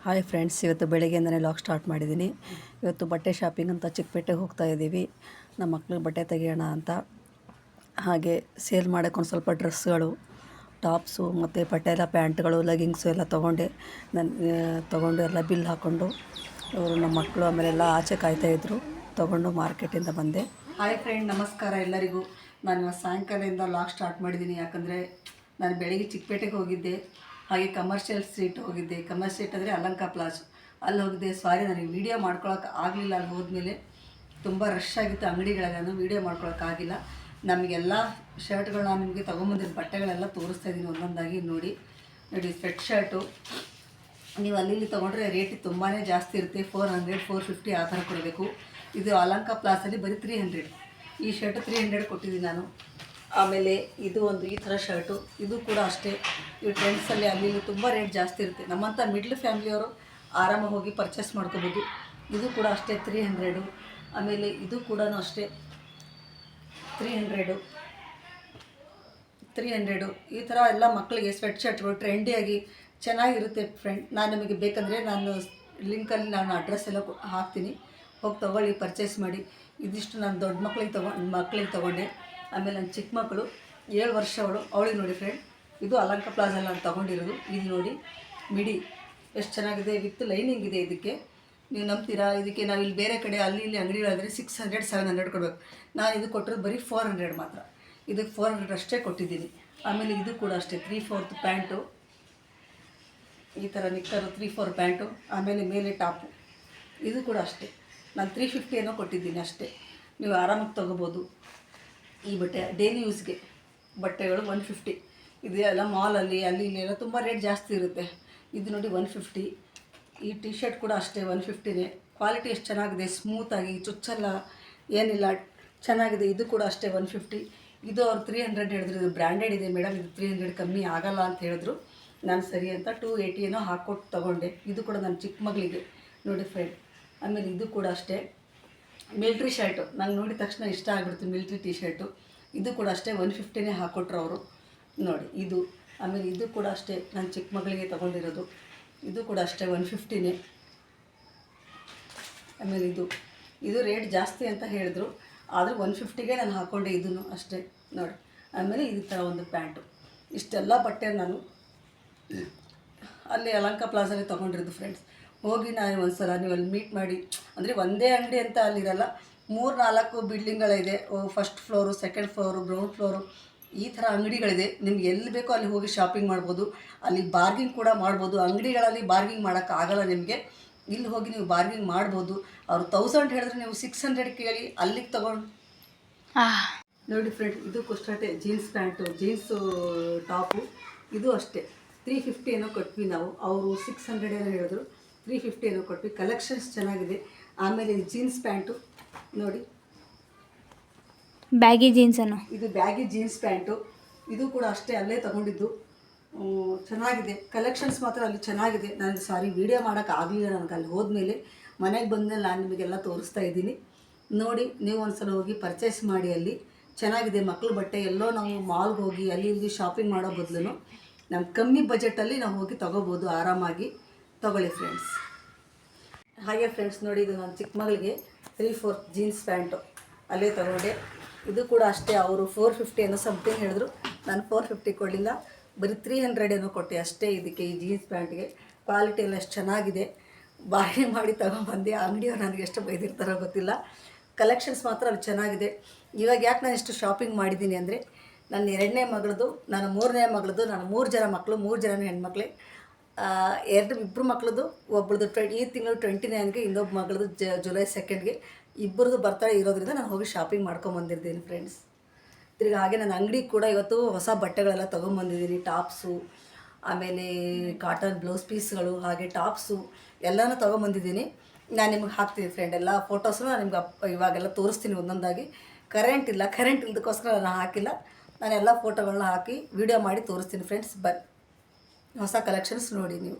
Hi friends, ಇವತ್ತು ಬೆಳಗ್ಗೆಯಿಂದನೇ log start ಮಾಡಿದ್ದೀನಿ. ಇವತ್ತು ಬಟ್ಟೆ ಶಾಪಿಂಗ್ ಅಂತ ಚಿಕ್ಕಪೇಟೆಗೆ ಹೋಗ್ತಾ ಇದ್ದೀವಿ. ನಮ್ಮ ಮಕ್ಳಿಗೆ ಬಟ್ಟೆ ತೆಗಿಯೋಣ ಅಂತ. ಹಾಗೆ ಸೇಲ್ ಮಾಡೋಕ್ಕೆ ಒಂದು ಸ್ವಲ್ಪ ಡ್ರೆಸ್ಗಳು, ಟಾಪ್ಸು ಮತ್ತು ಬಟ್ಟೆ ಎಲ್ಲ ಪ್ಯಾಂಟ್ಗಳು, ಲೆಗಿಂಗ್ಸು ಎಲ್ಲ ತೊಗೊಂಡು ಎಲ್ಲ ಬಿಲ್ ಹಾಕ್ಕೊಂಡು ಅವರು ನಮ್ಮ ಮಕ್ಕಳು ಆಮೇಲೆ ಎಲ್ಲ ಆಚೆ ಕಾಯ್ತಾಯಿದ್ರು. ತೊಗೊಂಡು ಮಾರ್ಕೆಟಿಂದ ಬಂದೆ. ಹಾಯ್ ಫ್ರೆಂಡ್, ನಮಸ್ಕಾರ ಎಲ್ಲರಿಗೂ. ನಾನು ಸಾಯಂಕಾಲದಿಂದ ಲಾಗ್ ಸ್ಟಾರ್ಟ್ ಮಾಡಿದ್ದೀನಿ. ಯಾಕಂದರೆ ನಾನು ಬೆಳಗ್ಗೆ ಚಿಕ್ಕಪೇಟೆಗೆ ಹೋಗಿದ್ದೆ, ಹಾಗೆ ಕಮರ್ಷಿಯಲ್ ಸ್ಟ್ರೀಟ್ ಹೋಗಿದ್ದೆ. ಕಮರ್ಷಿಯಲ್ ಸ್ಟ್ರೀಟ್ ಅಂದರೆ ಅಲಂಕ ಪ್ಲಾಜ್, ಅಲ್ಲಿ ಹೋಗಿದ್ದೆ. ಸಾರಿ, ನನಗೆ ವೀಡಿಯೋ ಮಾಡ್ಕೊಳಕ್ಕೆ ಆಗಲಿಲ್ಲ. ಅಲ್ಲಿ ಹೋದ್ಮೇಲೆ ತುಂಬ ರಶ್ ಆಗಿತ್ತು ಅಂಗಡಿಗಳೆಲ್ಲ, ವೀಡಿಯೋ ಮಾಡ್ಕೊಳಕ್ಕಾಗಿಲ್ಲ. ನಮಗೆಲ್ಲ ಶರ್ಟ್ಗಳನ್ನ ನಿಮಗೆ ತೊಗೊಂಬಂದಿರೋ ಬಟ್ಟೆಗಳೆಲ್ಲ ತೋರಿಸ್ತಾ ಇದ್ದೀನಿ ಒಂದೊಂದಾಗಿ. ನೋಡಿ ಸ್ವೆಟ್ ಶರ್ಟು ನೀವು ಅಲ್ಲಿ ತೊಗೊಂಡ್ರೆ ರೇಟ್ ತುಂಬಾ ಜಾಸ್ತಿ ಇರುತ್ತೆ. 400, 450 ಆ ಥರ ಕೊಡಬೇಕು. ಇದು ಅಲಂಕ ಪ್ಲಾಸಲ್ಲಿ ಬರೀ 300. ಈ ಶರ್ಟು 300 ಕೊಟ್ಟಿದ್ದೀನಿ ನಾನು. ಆಮೇಲೆ ಇದು ಒಂದು ಈ ಥರ ಶರ್ಟು, ಇದು ಕೂಡ ಅಷ್ಟೇ. ಈ ಟ್ರೆಂಡ್ಸಲ್ಲಿ ಅಲ್ಲಿ ತುಂಬ ರೇಟ್ ಜಾಸ್ತಿ ಇರುತ್ತೆ. ನಮ್ಮಂಥ ಮಿಡ್ಲ್ ಫ್ಯಾಮಿಲಿಯವರು ಆರಾಮಾಗಿ ಹೋಗಿ ಪರ್ಚೇಸ್ ಮಾಡ್ಕೋಬೋದು. ಇದು ಕೂಡ ಅಷ್ಟೇ 300. ಆಮೇಲೆ ಇದು ಕೂಡ ಅಷ್ಟೇ 300. ಈ ಥರ ಎಲ್ಲ ಮಕ್ಕಳಿಗೆ ಸ್ವೆಟ್ ಶರ್ಟ್ಗಳು ಟ್ರೆಂಡಿಯಾಗಿ ಚೆನ್ನಾಗಿರುತ್ತೆ ಫ್ರೆಂಡ್. ನಾನು ನಿಮಗೆ ಬೇಕಂದರೆ ನಾನು ಲಿಂಕಲ್ಲಿ ನಾನು ಅಡ್ರೆಸ್ ಎಲ್ಲ ಹಾಕ್ತೀನಿ, ಹೋಗಿ ತೊಗೊಳ್ಳಿ, ಪರ್ಚೇಸ್ ಮಾಡಿ. ಇದಿಷ್ಟು ನಾನು ದೊಡ್ಡ ಮಕ್ಕಳಿಗೆ ತೊಗೊಂಡೆ. ಆಮೇಲೆ ನನ್ನ ಚಿಕ್ಕ ಮಕ್ಕಳು 7 ವರ್ಷ ಅವಳಿಗೆ ನೋಡಿ ಫ್ರೆಂಡ್, ಇದು ಅಲಂಕ ಪ್ಲಾಜಲ್ಲಿ ನಾನು ತೊಗೊಂಡಿರೋದು. ಇದು ನೋಡಿ ಮಿಡಿ ಎಷ್ಟು ಚೆನ್ನಾಗಿದೆ, ವಿತ್ ಲೈನಿಂಗ್ ಇದೆ. ಇದಕ್ಕೆ ನೀವು ನಂಬ್ತೀರಾ? ಇದಕ್ಕೆ ನಾವು ಇಲ್ಲಿ ಬೇರೆ ಕಡೆ ಅಲ್ಲಿ ಇಲ್ಲಿ ಅಂಗಡಿಗಳಾದರೆ 600, 700 ಕೊಡಬೇಕು. ನಾನು ಇದು ಕೊಟ್ಟಿರೋದು ಬರೀ 400 ಮಾತ್ರ. ಇದಕ್ಕೆ 400 ಅಷ್ಟೇ ಕೊಟ್ಟಿದ್ದೀನಿ. ಆಮೇಲೆ ಇದು ಕೂಡ ಅಷ್ಟೇ 3/4 ಪ್ಯಾಂಟು, ಈ ಥರ ನಿಕ್ಕರು 3/4 ಪ್ಯಾಂಟು. ಆಮೇಲೆ ಮೇಲೆ ಟಾಪು, ಇದು ಕೂಡ ಅಷ್ಟೇ ನಾನು 350 ಏನೋ ಕೊಟ್ಟಿದ್ದೀನಿ ಅಷ್ಟೇ. ನೀವು ಆರಾಮಾಗಿ ತೊಗೋಬೋದು. ಈ ಬಟ್ಟೆ ಡೈಲಿ ಯೂಸ್ಗೆ ಬಟ್ಟೆಗಳು 150. ಇದು ಎಲ್ಲ ಮಾಲಲ್ಲಿ ಅಲ್ಲಿ ಇಲ್ಲಿ ಎಲ್ಲ ತುಂಬ ರೇಟ್ ಜಾಸ್ತಿ ಇರುತ್ತೆ. ಇದು ನೋಡಿ 150. ಈ ಟಿ ಶರ್ಟ್ ಕೂಡ ಅಷ್ಟೇ 150ನೇ. ಕ್ವಾಲಿಟಿ ಎಷ್ಟು ಚೆನ್ನಾಗಿದೆ, ಸ್ಮೂತಾಗಿ ಚುಚ್ಚಲ್ಲ, ಏನಿಲ್ಲ, ಚೆನ್ನಾಗಿದೆ. ಇದು ಕೂಡ ಅಷ್ಟೇ 150. ಇದು ಅವ್ರು 300 ಹೇಳಿದ್ರು. ಇದು ಬ್ರ್ಯಾಂಡೆಡ್ ಇದೆ ಮೇಡಮ್, ಇದು 300 ಕಮ್ಮಿ ಆಗಲ್ಲ ಅಂತ ಹೇಳಿದ್ರು. ನಾನು ಸರಿ ಅಂತ 280 ಏನೋ ಹಾಕ್ಕೊಟ್ಟು ತೊಗೊಂಡೆ. ಇದು ಕೂಡ ನನ್ನ ಚಿಕ್ಕ ಮಗಳಿಗೆ ನೋಡಿ ಫ್ರೆಂಡ್. ಆಮೇಲೆ ಇದು ಕೂಡ ಅಷ್ಟೇ ಮಿಲ್ಟ್ರಿ ಶರ್ಟು, ನಂಗೆ ನೋಡಿದ ತಕ್ಷಣ ಇಷ್ಟ ಆಗಿಬಿಡ್ತು ಮಿಲ್ಟ್ರಿ ಟಿ ಶರ್ಟು. ಇದು ಕೂಡ ಅಷ್ಟೇ 150ನೇ ಹಾಕ್ಕೊಟ್ರು ಅವರು ನೋಡಿ. ಇದು ಆಮೇಲೆ ಇದು ಕೂಡ ಅಷ್ಟೇ ನನ್ನ ಚಿಕ್ಕ ಮಗಳಿಗೆ ತೊಗೊಂಡಿರೋದು. ಇದು ಕೂಡ ಅಷ್ಟೇ 150ನೇ. ಆಮೇಲೆ ಇದು ರೇಟ್ ಜಾಸ್ತಿ ಅಂತ ಹೇಳಿದ್ರು, ಆದರೆ 150ಗೆ ನಾನು ಹಾಕ್ಕೊಂಡೆ ಇದನ್ನು ಅಷ್ಟೇ ನೋಡಿ. ಆಮೇಲೆ ಈ ಥರ ಒಂದು ಪ್ಯಾಂಟು. ಇಷ್ಟೆಲ್ಲ ಬಟ್ಟೆ ನಾನು ಅಲ್ಲಿ ಅಲಂಕ ಪ್ಲಾಜಲ್ಲಿ ತೊಗೊಂಡಿರೋದು ಫ್ರೆಂಡ್ಸ್. ಹೋಗಿ ನಾನು ಒಂದು ಸಲ ನೀವು ಅಲ್ಲಿ ಮೀಟ್ ಮಾಡಿ, ಅಂದರೆ ಒಂದೇ ಅಂಗಡಿ ಅಂತ ಅಲ್ಲಿರಲ್ಲ, 3-4 ಬಿಲ್ಡಿಂಗ್ಗಳಿದೆ. First floor, second floor, ground floor, ಈ ಥರ ಅಂಗಡಿಗಳಿದೆ. ನಿಮ್ಗೆ ಎಲ್ಲಿ ಬೇಕೋ ಅಲ್ಲಿ ಹೋಗಿ ಶಾಪಿಂಗ್ ಮಾಡ್ಬೋದು. ಅಲ್ಲಿ ಬಾರ್ಗಿಂಗ್ ಕೂಡ ಮಾಡ್ಬೋದು. ಅಂಗಡಿಗಳಲ್ಲಿ ಬಾರ್ಗಿಂಗ್ ಮಾಡೋಕ್ಕಾಗಲ್ಲ ನಿಮಗೆ, ಇಲ್ಲಿ ಹೋಗಿ ನೀವು ಬಾರ್ಗಿಂಗ್ ಮಾಡ್ಬೋದು. ಅವರು 1000 ಹೇಳಿದ್ರೆ ನೀವು 600 ಕೇಳಿ ಅಲ್ಲಿಗೆ ತೊಗೊಂಡು ನೋಡಿ ಫ್ರೆಂಡ್. ಇದು ಕುಷ್ಟಟೆ ಜೀನ್ಸ್ ಪ್ಯಾಂಟು, ಜೀನ್ಸು ಟಾಪು, ಇದು ಅಷ್ಟೇ 350 ಏನೋ ಕೊಟ್ವಿ ನಾವು. ಅವರು 600 ಏನೋ ಹೇಳಿದ್ರು, 350 ಏನೋ ಕೊಟ್ವಿ. ಕಲೆಕ್ಷನ್ಸ್ ಚೆನ್ನಾಗಿದೆ. ಆಮೇಲೆ ಜೀನ್ಸ್ ಪ್ಯಾಂಟು ನೋಡಿ, ಬ್ಯಾಗಿ ಜೀನ್ಸ್ ಅನ್ನು, ಇದು ಬ್ಯಾಗಿ ಜೀನ್ಸ್ ಪ್ಯಾಂಟು. ಇದು ಕೂಡ ಅಷ್ಟೇ ಅಲ್ಲೇ ತೊಗೊಂಡಿದ್ದು. ಚೆನ್ನಾಗಿದೆ, ಕಲೆಕ್ಷನ್ಸ್ ಮಾತ್ರ ಅಲ್ಲಿ ಚೆನ್ನಾಗಿದೆ. ನಾನು ಸಾರಿ ವೀಡಿಯೋ ಮಾಡೋಕ್ಕಾಗಲಿಲ್ಲ ನನಗೆ. ಅಲ್ಲಿ ಹೋದ್ಮೇಲೆ ಮನೆಗೆ ಬಂದಮೇಲೆ ನಾನು ನಿಮಗೆಲ್ಲ ತೋರಿಸ್ತಾ ಇದ್ದೀನಿ ನೋಡಿ. ನೀವು ಒಂದು ಸಲ ಹೋಗಿ ಪರ್ಚೇಸ್ ಮಾಡಿ, ಅಲ್ಲಿ ಚೆನ್ನಾಗಿದೆ ಮಕ್ಕಳು ಬಟ್ಟೆ. ಎಲ್ಲೋ ನಾವು ಮಾಲ್ಗೆ ಹೋಗಿ ಅಲ್ಲಿ ಇಲ್ಲಿ ಶಾಪಿಂಗ್ ಮಾಡೋ ಬದಲು ನಮ್ಮ ಕಮ್ಮಿ ಬಜೆಟಲ್ಲಿ ನಾವು ಹೋಗಿ ತೊಗೋಬೋದು, ಆರಾಮಾಗಿ ತೊಗೊಳ್ಳಿ ಫ್ರೆಂಡ್ಸ್. ಹಾಗೆ ಫ್ರೆಂಡ್ಸ್ ನೋಡಿ, ಇದು ನನ್ನ ಚಿಕ್ಕ ಮಗಳಿಗೆ 3/4 ಜೀನ್ಸ್ ಪ್ಯಾಂಟು ಅಲ್ಲೇ ತೊಗೊಂಡೆ. ಇದು ಕೂಡ ಅಷ್ಟೇ ಅವರು 450 ಏನೋ ಸಮಥಿಂಗ್ ಹೇಳಿದ್ರು. ನಾನು 450 ಕೊಡಲಿಲ್ಲ, ಬರೀ 300 ಏನೋ ಕೊಟ್ಟೆ ಅಷ್ಟೇ. ಇದಕ್ಕೆ ಈ ಜೀನ್ಸ್ ಪ್ಯಾಂಟ್ಗೆ ಕ್ವಾಲಿಟಿ ಎಲ್ಲ ಎಷ್ಟು ಚೆನ್ನಾಗಿದೆ. ಬಾರ್ಗೇನ್ ಮಾಡಿ ತೊಗೊಂಬಂದೆ. ಅಂಗಡಿಯವ್ರು ನನಗೆ ಎಷ್ಟು ಬೈದಿರ್ತಾರೋ ಗೊತ್ತಿಲ್ಲ. ಕಲೆಕ್ಷನ್ಸ್ ಮಾತ್ರ ಅಲ್ಲಿ ಚೆನ್ನಾಗಿದೆ. ಇವಾಗ ಯಾಕೆ ನಾನು ಇಷ್ಟು ಶಾಪಿಂಗ್ ಮಾಡಿದ್ದೀನಿ ಅಂದರೆ, ನನ್ನ 2ನೇ ಮಗಳದು, ನಾನು 3ನೇ ಮಗಳದು, ನಾನು 3 ಜನ ಮಕ್ಕಳು, 3 ಜನನೂ ಹೆಣ್ಮಕ್ಳೇ. ಇಬ್ಬರು ಮಕ್ಕಳದು, ಒಬ್ಬಳದು ಈ ತಿಂಗಳು 29ಗೆ, ಇನ್ನೊಬ್ಬ ಮಗಳದು ಜುಲೈ 2ಗೆ. ಇಬ್ಬರದು ಬರ್ತಾಳೆ ಇರೋದ್ರಿಂದ ನಾನು ಹೋಗಿ ಶಾಪಿಂಗ್ ಮಾಡ್ಕೊಂಬಂದಿರ್ತೀನಿ ಫ್ರೆಂಡ್ಸ್. ತಿರ್ಗಿ ಹಾಗೆ ನನ್ನ ಅಂಗಡಿ ಕೂಡ ಇವತ್ತು ಹೊಸ ಬಟ್ಟೆಗಳೆಲ್ಲ ತೊಗೊಂಬಂದಿದ್ದೀನಿ. ಟಾಪ್ಸು, ಆಮೇಲೆ ಕಾಟನ್ ಬ್ಲೌಸ್ ಪೀಸ್ಗಳು, ಹಾಗೆ ಟಾಪ್ಸು ಎಲ್ಲನೂ ತೊಗೊಂಬಂದಿದ್ದೀನಿ. ನಾನು ನಿಮ್ಗೆ ಹಾಕ್ತೀನಿ ಫ್ರೆಂಡ್. ಎಲ್ಲ ಫೋಟೋಸು ನಾನು ನಿಮ್ಗೆ ಇವಾಗೆಲ್ಲ ತೋರಿಸ್ತೀನಿ ಒಂದೊಂದಾಗಿ. ಕರೆಂಟ್ ಇಲ್ಲದಕ್ಕೋಸ್ಕರ ನಾನು ಹಾಕಿಲ್ಲ. ನಾನು ಎಲ್ಲ ಫೋಟೋಗಳನ್ನ ಹಾಕಿ ವಿಡಿಯೋ ಮಾಡಿ ತೋರಿಸ್ತೀನಿ ಫ್ರೆಂಡ್ಸ್. ಹೊಸ ಕಲೆಕ್ಷನ್ಸ್ ನೋಡಿ ನೀವು.